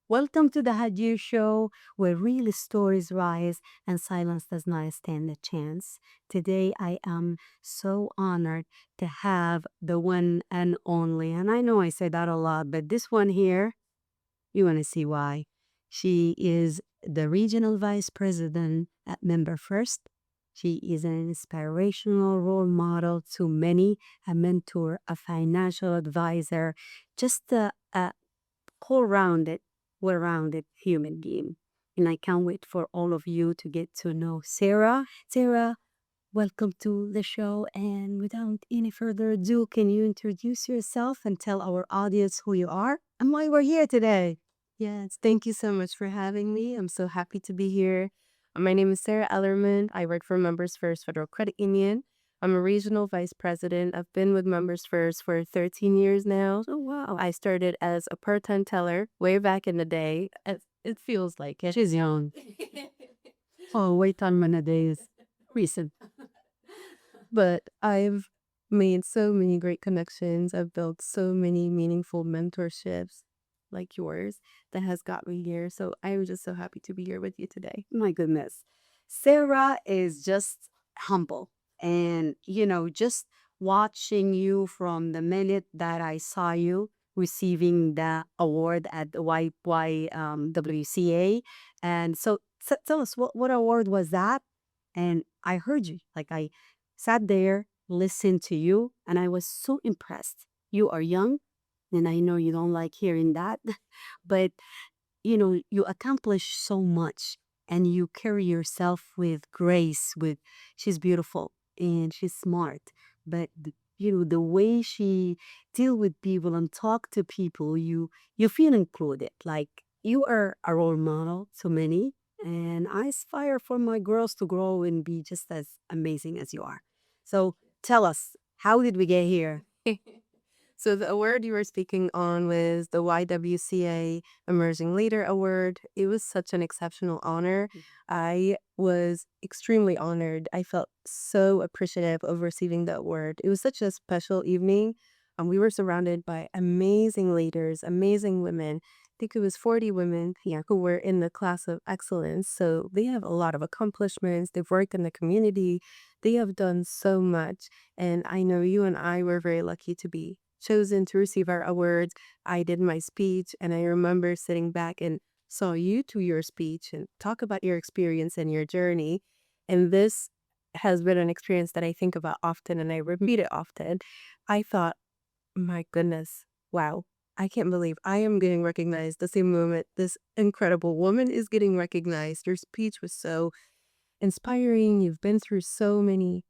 Welcome to the Hagir Show, where real stories rise and silence does not stand a chance. Today, I am so honored to have the one and only, and I know I say that a lot, but this one here, you want to see why. She is the regional vice president at Member First. She is an inspirational role model to many, a mentor, a financial advisor, just a whole rounded, well rounded human being. And I can't wait for all of you to get to know Sarah. Sarah, welcome to the show. And without any further ado, can you introduce yourself and tell our audience who you are and why we're here today? Yes, thank you so much for having me. I'm so happy to be here. My name is Sara Elerman. I work for Members First Federal Credit Union. I'm a regional vice president. I've been with Members First for 13 years now. Oh, wow. I started as a part-time teller way back in the day. It feels like it. She's young. Oh, wait on my days. Recent. But I've made so many great connections. I've built so many meaningful mentorships like yours that has got me here. So I'm just so happy to be here with you today. My goodness. Sarah is just humble. And, just watching you from the minute that I saw you receiving the award at the WCA. And so tell us, what award was that? And I heard you. Like I sat there, listened to you, and I was so impressed. You are young, and I know you don't like hearing that, but you accomplish so much and you carry yourself with grace with she's beautiful and she's smart, but the way she deal with people and talk to people, you feel included, like you are a role model to many, and I aspire for my girls to grow and be just as amazing as you are. So tell us, how did we get here? So the award you were speaking on was the YWCA Emerging Leader Award. It was such an exceptional honor. I was extremely honored. I felt so appreciative of receiving the award. It was such a special evening. We were surrounded by amazing leaders, amazing women. I think it was 40 women here who were in the class of excellence. So they have a lot of accomplishments. They've worked in the community. They have done so much. And I know you and I were very lucky to be chosen to receive our awards. I did my speech, and I remember sitting back and saw you do your speech and talk about your experience and your journey. And this has been an experience that I think about often and I repeat it often. I thought, my goodness, wow, I can't believe I am getting recognized the same moment this incredible woman is getting recognized. Your speech was so inspiring. You've been through so many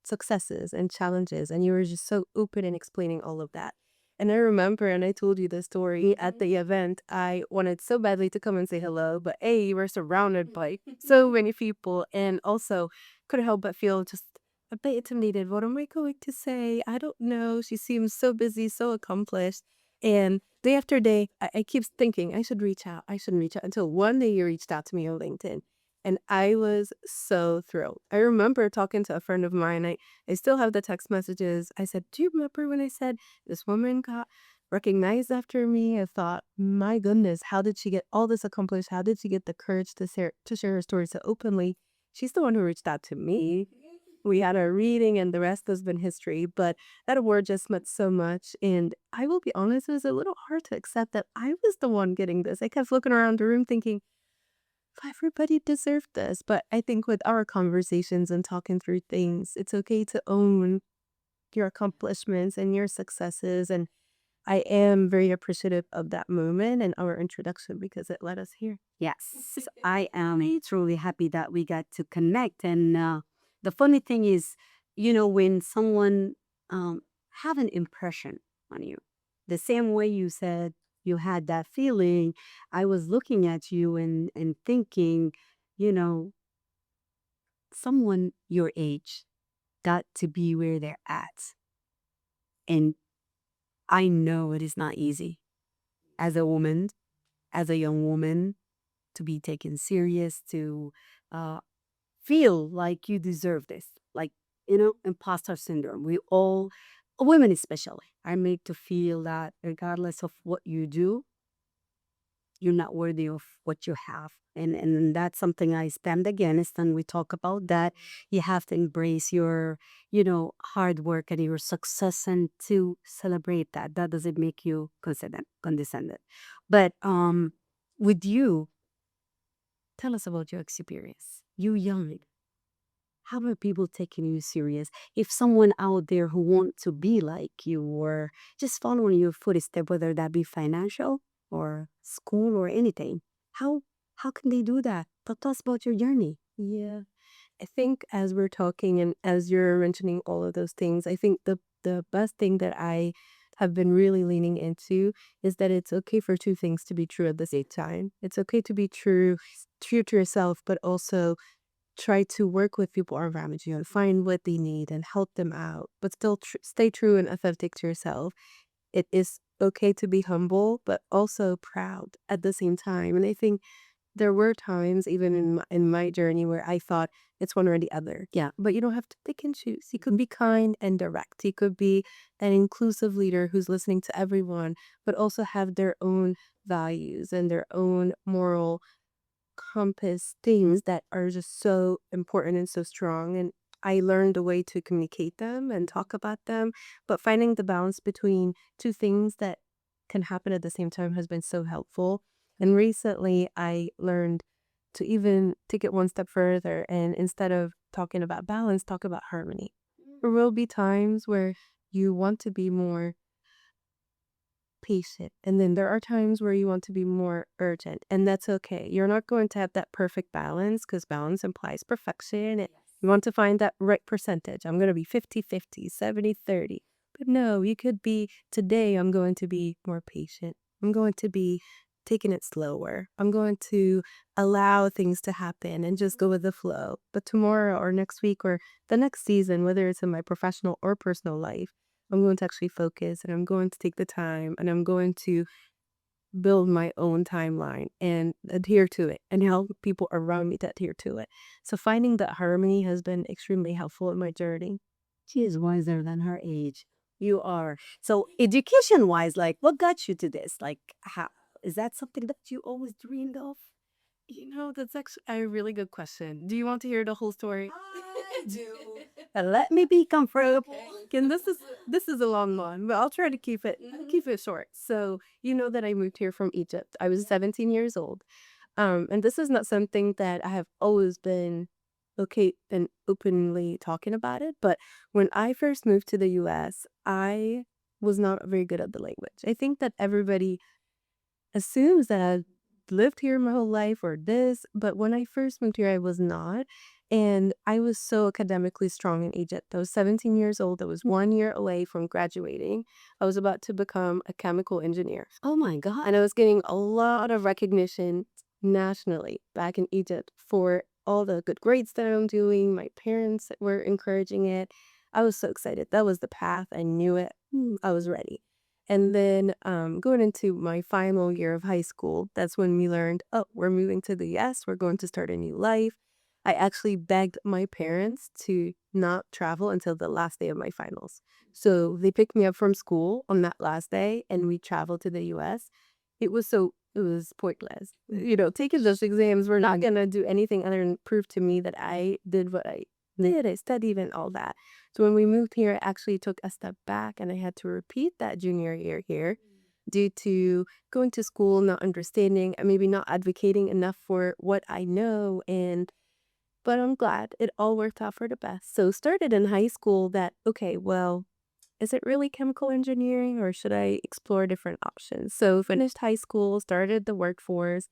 successes and challenges, and you were just so open in explaining all of that. And I remember, and I told you the story at the event, I wanted so badly to come and say hello, but A, you were surrounded by so many people, and also couldn't help but feel just a bit intimidated. What am I going to say? I don't know. She seems so busy, so accomplished. And day after day, I keep thinking I should reach out. I should reach out until one day you reached out to me on LinkedIn. And I was so thrilled. I remember talking to a friend of mine. I still have the text messages. I said, "Do you remember when I said this woman got recognized after me?" I thought, my goodness, how did she get all this accomplished? How did she get the courage to share her story so openly? She's the one who reached out to me. We had our reading, and the rest has been history. But that award just meant so much. And I will be honest, it was a little hard to accept that I was the one getting this. I kept looking around the room thinking, everybody deserved this. But I think with our conversations and talking through things, it's okay to own your accomplishments and your successes. And I am very appreciative of that moment and our introduction because it led us here. Yes, I am truly happy that we got to connect. And the funny thing is, when someone have an impression on you, the same way you said you had that feeling, I was looking at you and thinking, you know, someone your age got to be where they're at. And I know it is not easy as a woman, as a young woman, to be taken serious, to uh, feel like you deserve this. Like, imposter syndrome. We all, women especially, are made to feel that regardless of what you do, you're not worthy of what you have. And that's something I stand against. And we talk about that. You have to embrace your, hard work and your success and to celebrate that. That doesn't make you condescended. But with you, tell us about your experience. You young. How are people taking you serious? If someone out there who want to be like you or just following your footstep, whether that be financial or school or anything, how can they do that? Talk to us about your journey. Yeah. I think as we're talking and as you're mentioning all of those things, I think the best thing that I have been really leaning into is that it's okay for two things to be true at the same time. It's okay to be true to yourself, but also try to work with people around you and find what they need and help them out, but still stay true and authentic to yourself. It is okay to be humble, but also proud at the same time. And I think there were times, even in my journey, where I thought it's one or the other. Yeah. But you don't have to pick and choose. You could be kind and direct. You could be an inclusive leader who's listening to everyone, but also have their own values and their own moral compass things that are just so important and so strong. And I learned a way to communicate them and talk about them, but finding the balance between two things that can happen at the same time has been so helpful. And recently I learned to even take it one step further and instead of talking about balance, talk about harmony. There will be times where you want to be more patient. And then there are times where you want to be more urgent, and that's okay. You're not going to have that perfect balance because balance implies perfection. And you want to find that right percentage. I'm going to be 50-50, 70-30. But no, you could be today, I'm going to be more patient. I'm going to be taking it slower. I'm going to allow things to happen and just go with the flow. But tomorrow or next week or the next season, whether it's in my professional or personal life, I'm going to actually focus and I'm going to take the time and I'm going to build my own timeline and adhere to it and help people around me to adhere to it. So finding that harmony has been extremely helpful in my journey. She is wiser than her age. You are. So education wise, like what got you to this? Like how is that something that you always dreamed of? That's actually a really good question. Do you want to hear the whole story? I do. Let me be comfortable. And this is a long one, but I'll try to keep it short. So you know that I moved here from Egypt. I was 17 years old. And this is not something that I have always been okay and openly talking about it. But when I first moved to the US, I was not very good at the language. I think that everybody assumes that I've lived here my whole life or this, but when I first moved here, I was not. And I was so academically strong in Egypt. I was 17 years old. I was 1 year away from graduating. I was about to become a chemical engineer. Oh my God. And I was getting a lot of recognition nationally back in Egypt for all the good grades that I'm doing. My parents were encouraging it. I was so excited. That was the path. I knew it. I was ready. And then going into my final year of high school, that's when we learned, oh, we're moving to the US. We're going to start a new life. I actually begged my parents to not travel until the last day of my finals. So they picked me up from school on that last day and we traveled to the US. It was pointless. Taking those exams were not going to do anything other than prove to me that I did what I did. I studied and all that. So when we moved here, I actually took a step back and I had to repeat that junior year here due to going to school, not understanding, and maybe not advocating enough for what I know. But I'm glad it all worked out for the best. So started in high school that, okay, well, is it really chemical engineering or should I explore different options? So finished high school, started the workforce,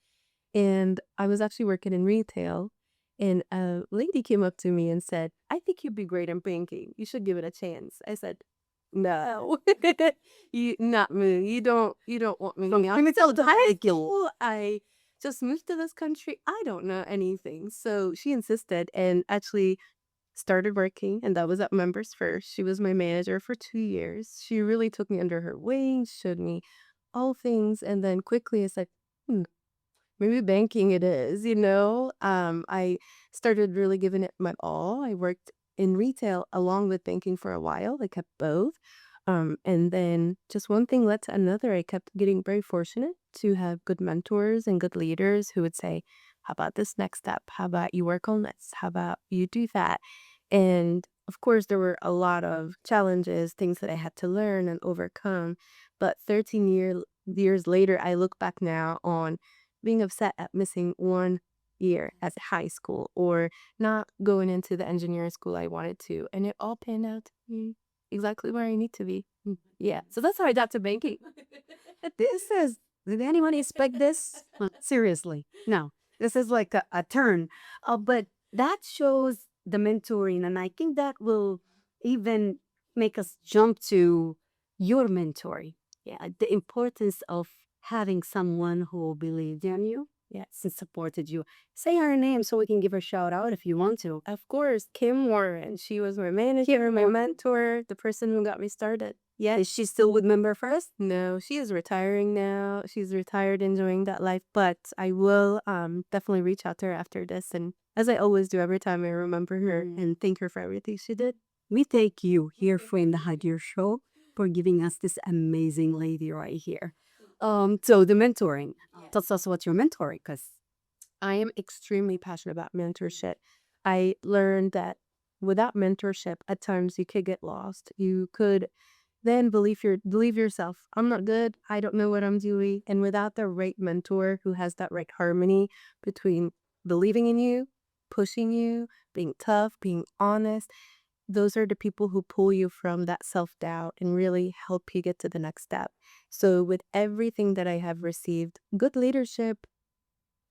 and I was actually working in retail. And a lady came up to me and said, I think you'd be great in banking. You should give it a chance. I said, no, not me. You don't want me. I'm so high school. I just moved to this country. I don't know anything. So she insisted and actually started working, and that was at Members First. She was my manager for 2 years. She really took me under her wing, showed me all things, and then quickly it's like, maybe banking it is. I started really giving it my all. I worked in retail along with banking for a while. I kept both. And then just one thing led to another. I kept getting very fortunate to have good mentors and good leaders who would say, how about this next step? How about you work on this? How about you do that? And of course, there were a lot of challenges, things that I had to learn and overcome. But 13 years later, I look back now on being upset at missing 1 year at high school or not going into the engineering school I wanted to. And it all panned out to be exactly where I need to be. Yeah. So that's how I got to banking. This is, did anyone expect this? Seriously, no. This is like a turn. But that shows the mentoring, and I think that will even make us jump to your mentoring. Yeah, the importance of having someone who believed in you, yes, and supported you. Say her name so we can give her a shout out if you want to. Of course, Kim Warren. She was my manager, my mentor, the person who got me started. Yeah, is she still with Member First? No, she is retiring now. She's retired, enjoying that life. But I will definitely reach out to her after this, and as I always do every time I remember her and thank her for everything she did. We thank you here from the Hagir Show for giving us this amazing lady right here. So the mentoring. Tell us what you're mentoring, because I am extremely passionate about mentorship. I learned that without mentorship, at times you could get lost. You could then believe yourself. I'm not good. I don't know what I'm doing. And without the right mentor who has that right harmony between believing in you, pushing you, being tough, being honest, those are the people who pull you from that self-doubt and really help you get to the next step. So with everything that I have received, good leadership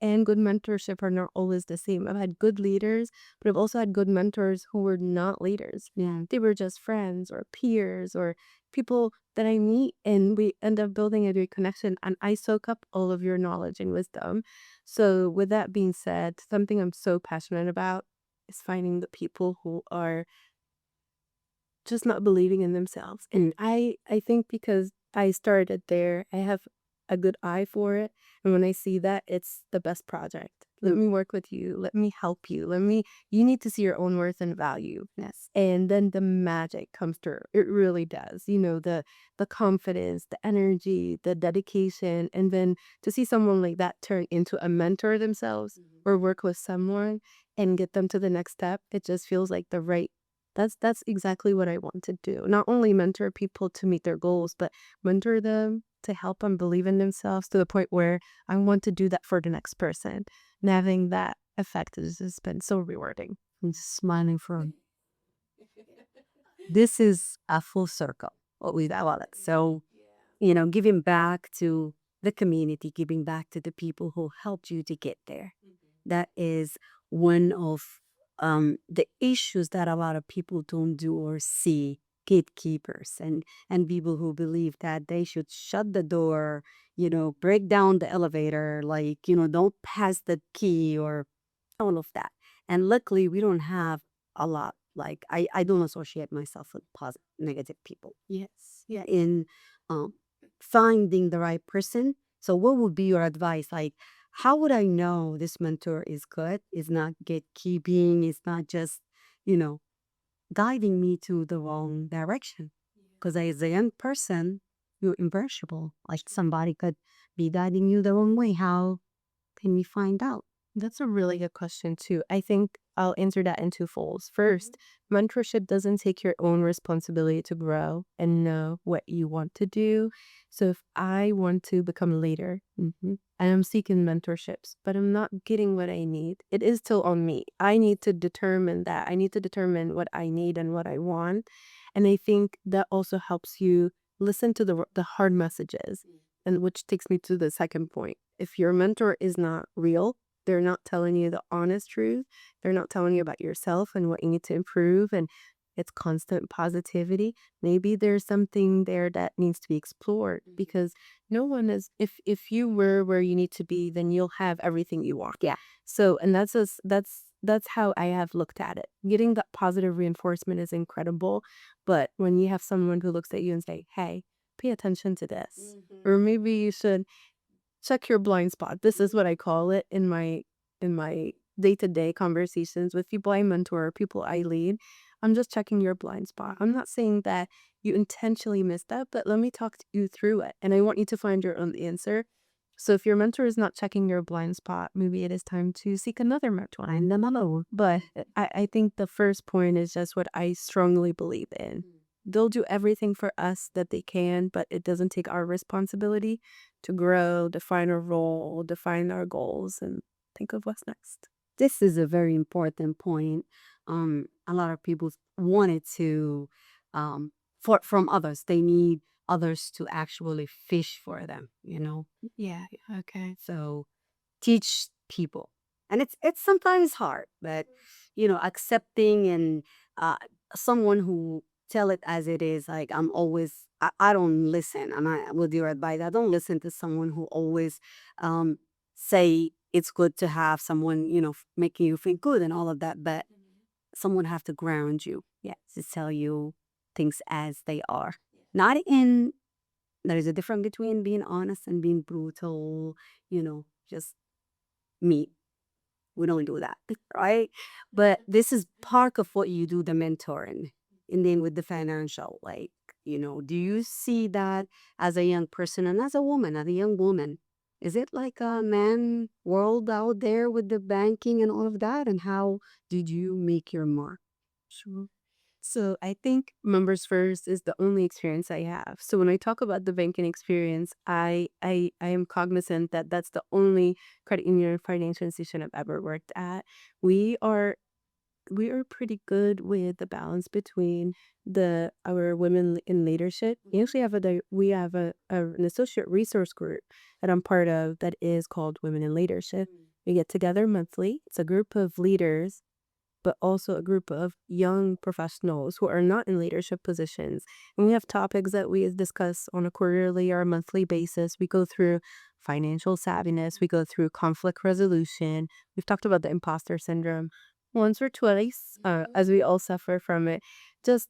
and good mentorship are not always the same. I've had good leaders, but I've also had good mentors who were not leaders. yeah, They were just friends or peers or people that I meet, and we end up building a great connection. And I soak up all of your knowledge and wisdom. So, with that being said, something I'm so passionate about is finding the people who are just not believing in themselves. And I think because I started there, I have a good eye for it. And when I see that, it's the best project. Let me work with you. Let me help you. You need to see your own worth and value. yes. And then the magic comes through. It really does. The confidence, the energy, the dedication. And then to see someone like that turn into a mentor themselves or work with someone and get them to the next step, it just feels like the right that's exactly what I want to do. Not only mentor people to meet their goals, but mentor them to help them believe in themselves to the point where I want to do that for the next person. And having that effect has been so rewarding. I'm smiling for this is a full circle, what we call it. So, giving back to the community, giving back to the people who helped you to get there. That is one of the issues that a lot of people don't do or see. Gatekeepers and people who believe that they should shut the door, break down the elevator, like, don't pass the key or all of that. And luckily, we don't have a lot. Like, I don't associate myself with positive, negative people. Yes. Yeah. In um, finding the right person. So, what would be your advice? Like, how would I know this mentor is good? Is not gatekeeping. It's not just, you know, guiding me to the wrong direction. Because as a young person, you're imperishable. Like somebody could be guiding you the wrong way. How can we find out? That's a really good question, too. I think I'll answer that in two folds. First, mentorship doesn't take your own responsibility to grow and know what you want to do. So, if I want to become a leader and I'm seeking mentorships, but I'm not getting what I need, it is still on me. I need to determine that. I need to determine what I need and what I want. And I think that also helps you listen to the hard messages, and which takes me to the second point. If your mentor is not real, they're not telling you the honest truth. They're not telling you about yourself and what you need to improve. And it's constant positivity. Maybe there's something there that needs to be explored because no one is, if you were where you need to be, then you'll have everything you want. Yeah. So, and that's how I have looked at it. Getting that positive reinforcement is incredible. But when you have someone who looks at you and say, hey, pay attention to this, or maybe you should check your blind spot. This is what I call it in my day-to-day conversations with people I mentor, people I lead. I'm just checking your blind spot. I'm not saying that you intentionally missed that, but let me talk you through it. And I want you to find your own answer. So if your mentor is not checking your blind spot, maybe it is time to seek another mentor. Find them alone. But I think the first point is just what I strongly believe in. They'll do everything for us that they can, but it doesn't take our responsibility to grow, define our role, define our goals, and think of what's next. This is a very important point. A lot of people wanted to, for from others. They need others to actually fish for them. Yeah. Okay. So teach people, and it's sometimes hard, but accepting and uh, someone who tell it as it is. Like I don't listen, and I with your advice, I don't listen to someone who always um, say it's good to have someone making you feel good and all of that, but someone have to ground you, yeah, to tell you things as they are, not in there's a difference between being honest and being brutal, just me. We don't do that, right? But this is part of what you do, the mentoring. And then with the financial, like, do you see that as a young person and as a woman, as a young woman? Is it like a man world out there with the banking and all of that? And how did you make your mark? Sure. So I think members first is the only experience I have. So when I talk about the banking experience, I am cognizant that that's the only credit union or financial institution I've ever worked at. We are we are pretty good with the balance between the our women in leadership. We actually have we have an associate resource group that I'm part of that is called Women in Leadership. We get together monthly. It's a group of leaders but also a group of young professionals who are not in leadership positions. And we have topics that we discuss on a quarterly or a monthly basis. We go through financial savviness, we go through conflict resolution. We've talked about the imposter syndrome once or twice, as we all suffer from it. Just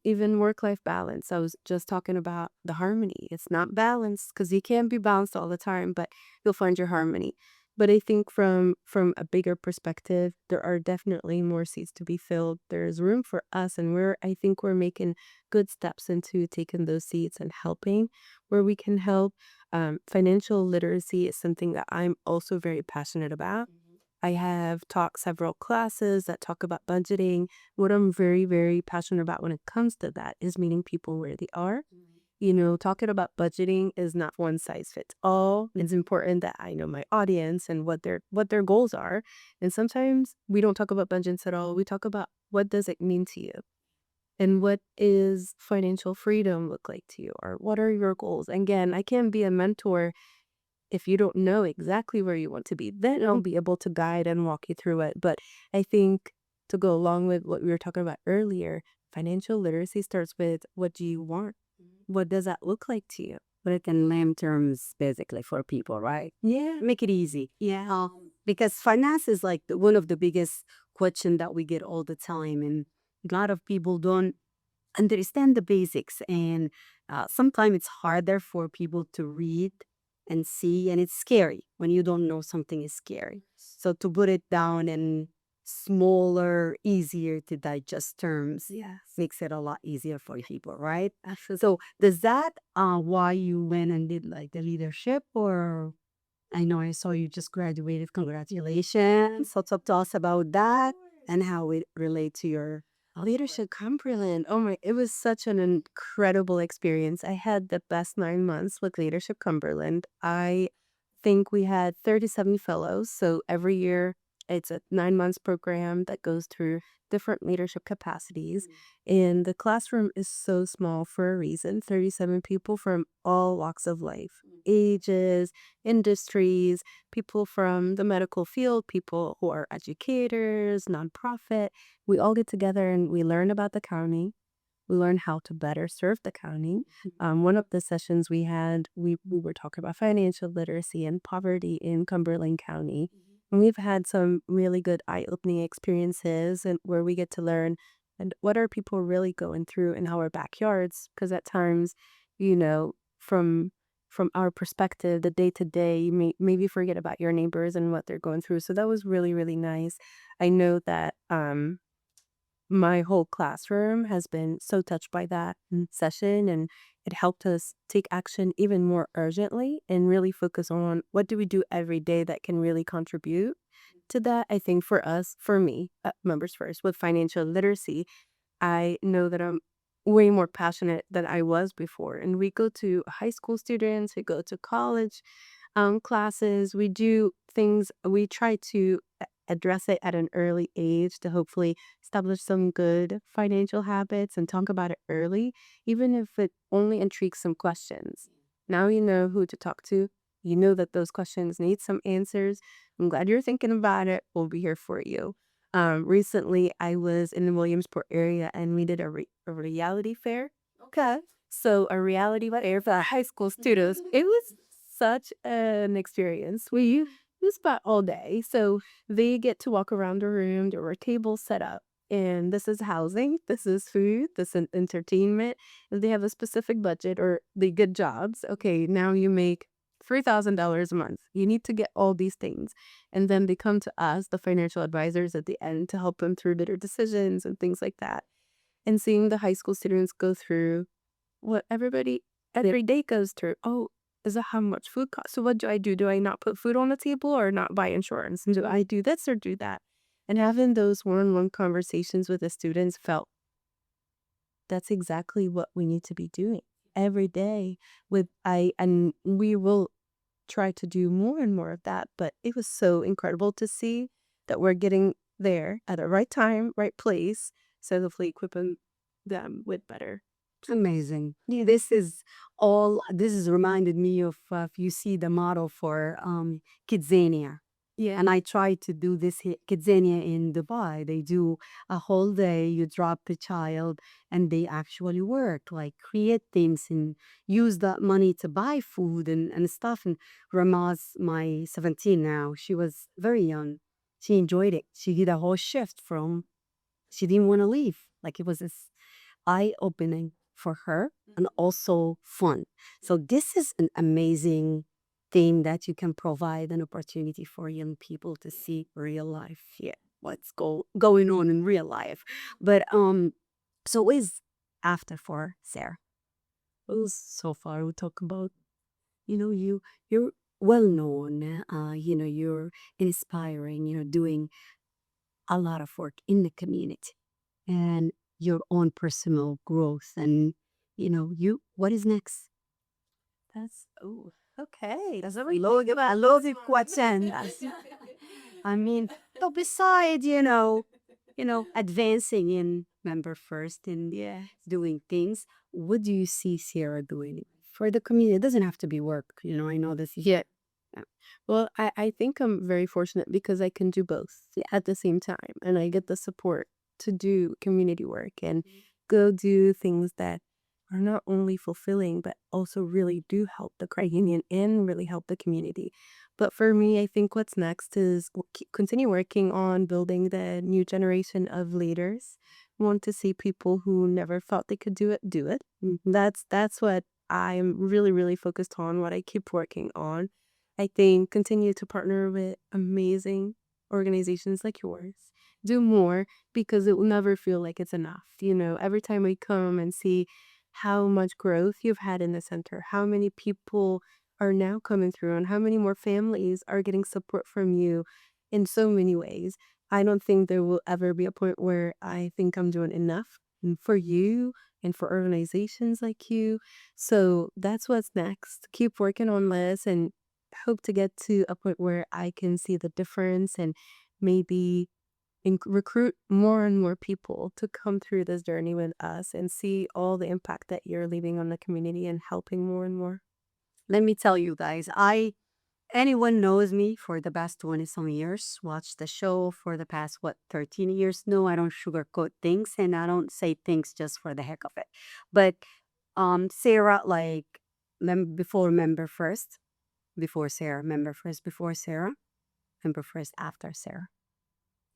even work life balance. I was just talking about the harmony. It's not balanced because you can't be balanced all the time, but you'll find your harmony. But I think from a bigger perspective, there are definitely more seats to be filled. There's room for us, and I think we're making good steps into taking those seats and helping where we can help. Financial literacy is something that I'm also very passionate about. I have taught several classes that talk about budgeting. What I'm very, very passionate about when it comes to that is meeting people where they are. Talking about budgeting is not one size fits all. It's important that I know my audience and what their goals are. And sometimes we don't talk about budgets at all. We talk about what does it mean to you? And what is financial freedom look like to you? Or what are your goals? Again, I can't be a mentor if you don't know exactly where you want to be. Then I'll be able to guide and walk you through it. But I think to go along with what we were talking about earlier, financial literacy starts with what do you want? What does that look like to you? Put it in layman terms, basically, for people, right? Yeah. Make it easy. Yeah. Because finance is like one of the biggest question that we get all the time, and a lot of people don't understand the basics, and sometimes it's harder for people to read and see, and it's scary when you don't know something is scary. So to put it down in smaller, easier to digest terms, Yes. makes it a lot easier for people, right? Absolutely. So does that why you went and did like the leadership, or I know I saw you just graduated. Congratulations. So talk to us about that and how it relate to your Leadership Cumberland. Oh my, it was such an incredible experience. I had the best 9 months with Leadership Cumberland. I think we had 37 fellows. So every year it's a 9 months program that goes through different leadership capacities. And the classroom is so small for a reason 37 people from all walks of life, ages, industries, people from the medical field, people who are educators, nonprofit. We all get together and we learn about the county. We learn how to better serve the county. One of the sessions we had, we were talking about financial literacy and poverty in Cumberland County. And we've had some really good eye-opening experiences and where we get to learn and what are people really going through in our backyards. Because at times, from our perspective, the day to day, you maybe forget about your neighbors and what they're going through. So that was really, really nice. I know that my whole classroom has been so touched by that session, and it helped us take action even more urgently and really focus on what do we do every day that can really contribute to that. I think for us, for me, members first with financial literacy, I know that I'm way more passionate than I was before. And we go to high school students, we go to college classes, we do things, we try to address it at an early age to hopefully establish some good financial habits and talk about it early, even if it only intrigues some questions. Now you know who to talk to. You know that those questions need some answers. I'm glad you're thinking about it. We'll be here for you. Recently, I was in the Williamsport area and we did a reality fair. Okay. So a reality fair for high school students. It was such an experience. We spent all day. So they get to walk around the room. There were tables set up. And this is housing, this is food, this is entertainment. If they have a specific budget or they get jobs, okay, now you make $3,000 a month. You need to get all these things. And then they come to us, the financial advisors, at the end to help them through their decisions and things like that. And seeing the high school students go through what everybody every day goes through. Oh, is that how much food costs? So what do I do? Do I not put food on the table or not buy insurance? And do I do this or do that? And having those one-on-one conversations with the students felt that's exactly what we need to be doing every day with I and we will try to do more and more of that. But it was so incredible to see that we're getting there at the right time, right place, so hopefully equipping them with better. Amazing. Yeah, this is all, this has reminded me of, if you see the model for Kidzania. Yeah. And I try to do this Kidzania in Dubai. They do a whole day, you drop the child, and they actually work, like create things and use that money to buy food and stuff. And Ramaz, my 17 now, she was very young. She enjoyed it. She did a whole shift from, she didn't want to leave. Like it was this eye-opening for her and also fun. So this is an amazing thing that you can provide an opportunity for young people to see real life. Yeah, what's going on in real life. But so what is after for Sarah? Well, so far we talk about, you're well known, you're inspiring, doing a lot of work in the community and your own personal growth and you what is next. That's oh, okay. That's a I love the question. I mean, so beside advancing in member first and yeah. doing things, what do you see Sierra doing for the community? It doesn't have to be work, I know this is Yeah. Well, I think I'm very fortunate because I can do both at the same time. And I get the support to do community work and go do things that are not only fulfilling, but also really do help the credit union and really help the community. But for me, I think what's next is continue working on building the new generation of leaders. Want to see people who never thought they could do it, do it. That's what I'm really, really focused on, what I keep working on. I think continue to partner with amazing organizations like yours. Do more because it will never feel like it's enough. Every time we come and see how much growth you've had in the center, how many people are now coming through, and how many more families are getting support from you in so many ways. I don't think there will ever be a point where I think I'm doing enough for you and for organizations like you. So that's what's next. Keep working on this and hope to get to a point where I can see the difference and maybe recruit more and more people to come through this journey with us and see all the impact that you're leaving on the community and helping more and more. let me tell you guys, anyone knows me for the past 20 some years, watched the show for the past, 13 years. No, I don't sugarcoat things and I don't say things just for the heck of it. But Sarah, like, before member first, before Sarah, member first, before Sarah, member first, after Sarah.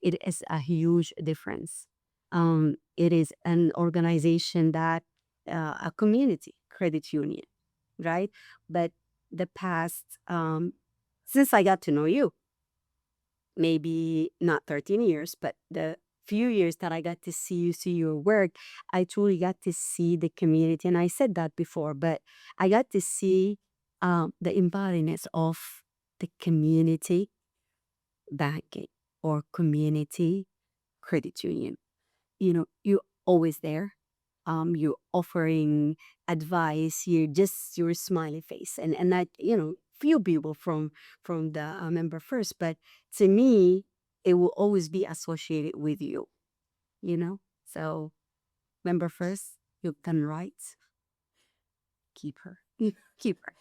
It is a huge difference. It is an organization that, a community credit union, right? But the past, since I got to know you, maybe not 13 years, but the few years that I got to see your work, I truly got to see the community. And I said that before, but I got to see the embodiment of the community banking or community credit union. You're always there. You're offering advice. You're just your smiley face, and that few people from the member first, but to me, it will always be associated with you. So member first, you can write, keep her. Keep her.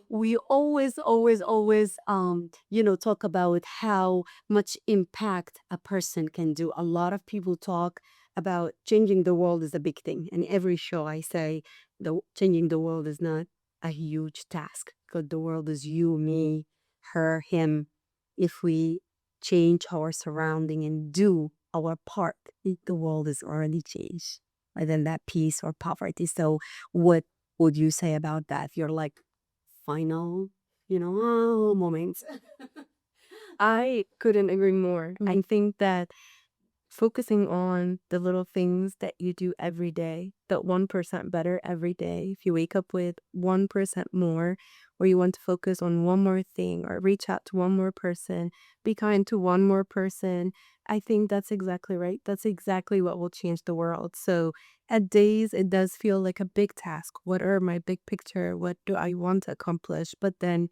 We always, talk about how much impact a person can do. A lot of people talk about changing the world is a big thing. And every show I say, the changing the world is not a huge task because the world is you, me, her, him. If we change our surrounding and do our part, the world is already changed. And then that peace or poverty. So what would you say about that? You're like final, moments. I couldn't agree more. I think that focusing on the little things that you do every day, that 1% better every day. If you wake up with 1% more, or you want to focus on one more thing, or reach out to one more person, be kind to one more person, I think that's exactly right. That's exactly what will change the world. So at days, it does feel like a big task. What are my big picture? What do I want to accomplish? But then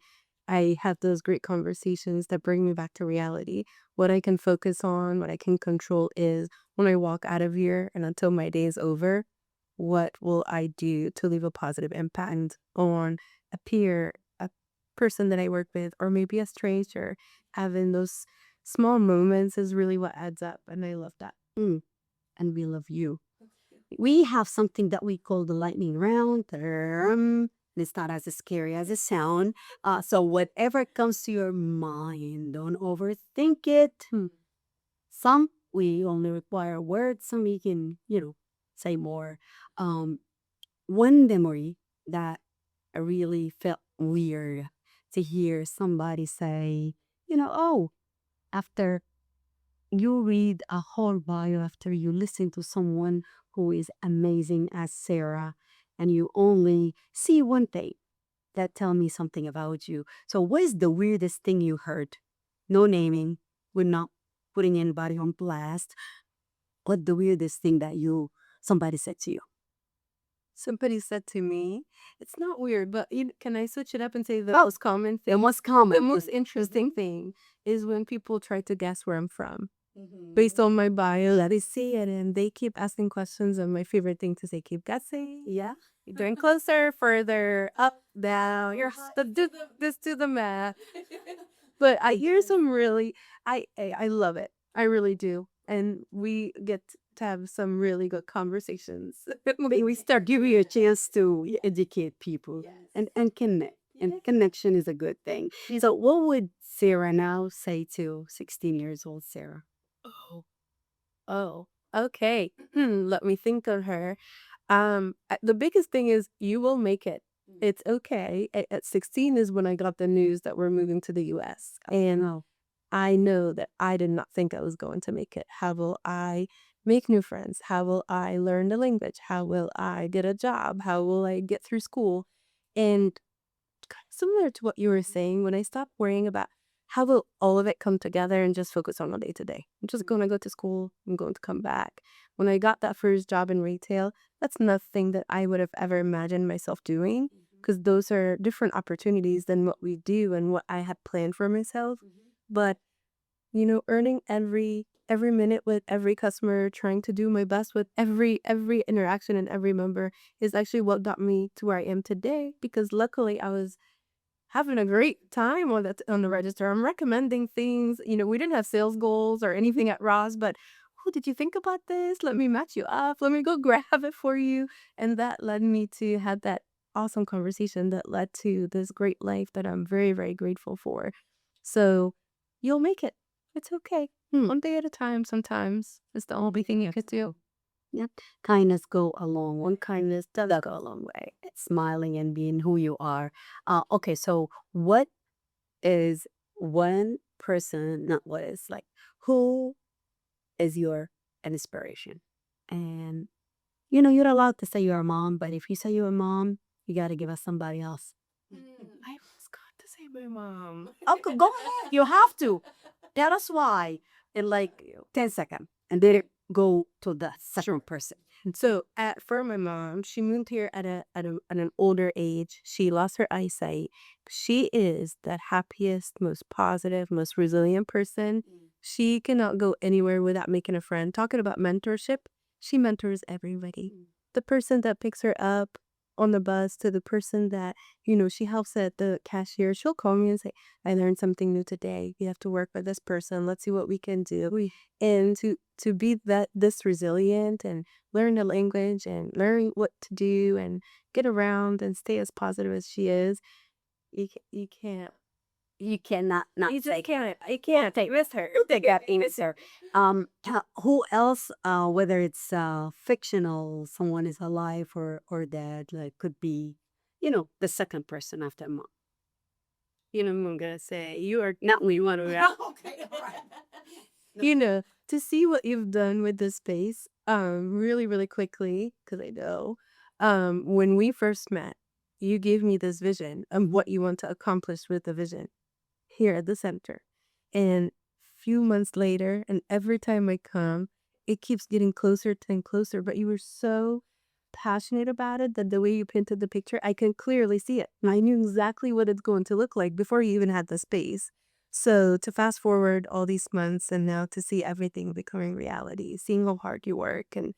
I have those great conversations that bring me back to reality. What I can focus on, what I can control is when I walk out of here and until my day is over, what will I do to leave a positive impact on a peer, a person that I work with, or maybe a stranger? Having those small moments is really what adds up. And I love that. Mm, and we love you. We have something that we call the lightning round. It's not as scary as it sounds. So whatever comes to your mind, don't overthink it. Some we only require words. Some we can, say more. Um, One memory that I really felt weird to hear somebody say, oh, after you read a whole bio, after you listen to someone who is amazing as Sarah, and you only see one thing that tell me something about you. So what is the weirdest thing you heard? No naming. We're not putting anybody on blast. What the weirdest thing that somebody said to you? Somebody said to me, it's not weird, but can I switch it up and say the Oh, most common the thing? most The common. most interesting thing is when people try to guess where I'm from. Mhm. Based on my bio that I see it, and they keep asking questions, and my favorite thing to say, keep guessing. Yeah. You're doing closer, further, up, down. Do this, do the math. But I hear some really, I love it. I really do. And we get to have some really good conversations. We start giving you a chance to educate people and connect. And connection is a good thing. So what would Sarah now say to 16 years old Sarah? Oh, oh, okay. Let me think of her. The biggest thing is you will make it. It's okay. At 16 is when I got the news that we're moving to the US. And Oh, I know that I did not think I was going to make it. How will I make new friends? How will I learn the language? How will I get a job? How will I get through school? And similar to what you were saying, when I stopped worrying about how will all of it come together and just focus on the day to day. I'm just going to go to school. I'm going to come back. When I got that first job in retail, that's nothing that I would have ever imagined myself doing because those are different opportunities than what we do and what I had planned for myself. But earning every minute with every customer, trying to do my best with every interaction and every member is actually what got me to where I am today because luckily I was having a great time on the register. I'm recommending things. We didn't have sales goals or anything at Ross, but oh, did you think about this? Let me match you up. Let me go grab it for you. And that led me to have that awesome conversation that led to this great life that I'm very, very grateful for. So you'll make it. It's okay. One day at a time sometimes is the only thing you could do. yep. Kindness go a long way. Kindness does go a long way. Smiling and being who you are. Okay, so what is one person, not what is, like, who is your an inspiration. And you're allowed to say you're a mom, but if you say you're a mom, you got to give us somebody else. I forgot to say my mom. Okay, go ahead. You have to. Tell us why in like 10 seconds. And then go to the second person. So, for my mom, she moved here at an older age. She lost her eyesight. She is the happiest, most positive, most resilient person. She cannot go anywhere without making a friend. Talking about mentorship, she mentors everybody. The person that picks her up on the bus to the person that, she helps at the cashier, she'll call me and say, I learned something new today. You have to work with this person. Let's see what we can do. And to be this resilient and learn the language and learn what to do and get around and stay as positive as she is, you can't. You cannot not You say just can't. I can't take with her. they got answer. Who else? Whether it's fictional, someone is alive or dead, like could be, the second person after mom. I'm gonna say you are. Not we want to. Okay, all right. To see what you've done with this space, really, really quickly, because I know, when we first met, you gave me this vision of what you want to accomplish with the vision here at the center. And few months later, and every time I come, it keeps getting closer and closer. But you were so passionate about it that the way you painted the picture, I can clearly see it. I knew exactly what it's going to look like before you even had the space. So to fast forward all these months and now to see everything becoming reality, seeing how hard you work and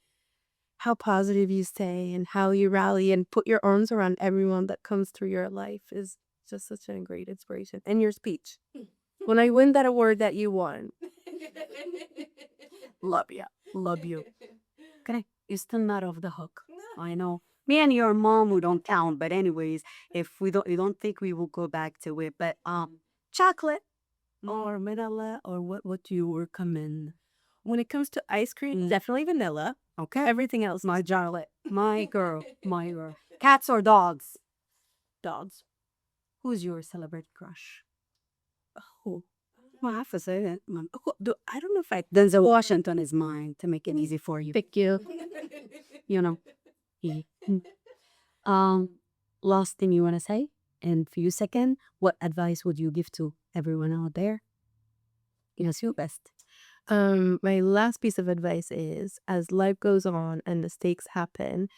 how positive you stay and how you rally and put your arms around everyone that comes through your life is just such a great inspiration. And your speech. When I win that award that you won. Love you, love you. Okay, you're still not off the hook. I know. Me and your mom, we don't count. But anyways, if you don't think we will go back to it. But chocolate or vanilla or what do you recommend? When it comes to ice cream, definitely vanilla. Okay, Everything else, my chocolate, my girl, my girl. Cats or dogs? dogs. Who's your celebrity crush? Oh, Well, I have to say that. I don't know if I Denzel Washington is mine to make it easy for you. pick you. You know. Yeah. Um, Last thing you want to say in few seconds, what advice would you give to everyone out there? Yes, your best. My last piece of advice is as life goes on and mistakes happen,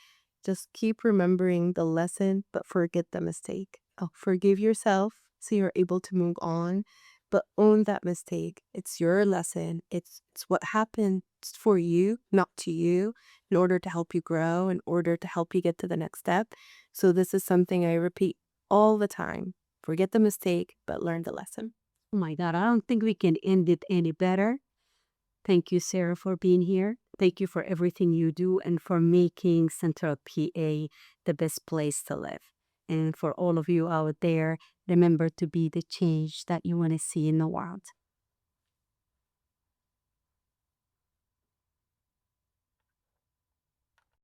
just keep remembering the lesson, but forget the mistake. Oh, forgive yourself so you're able to move on, but own that mistake. It's your lesson. It's what happened for you, not to you, in order to help you grow, in order to help you get to the next step. So this is something I repeat all the time. Forget the mistake, but learn the lesson. Oh my God, I don't think we can end it any better. Thank you, Sarah, for being here. Thank you for everything you do and for making Central PA the best place to live. And for all of you out there, remember to be the change that you want to see in the world.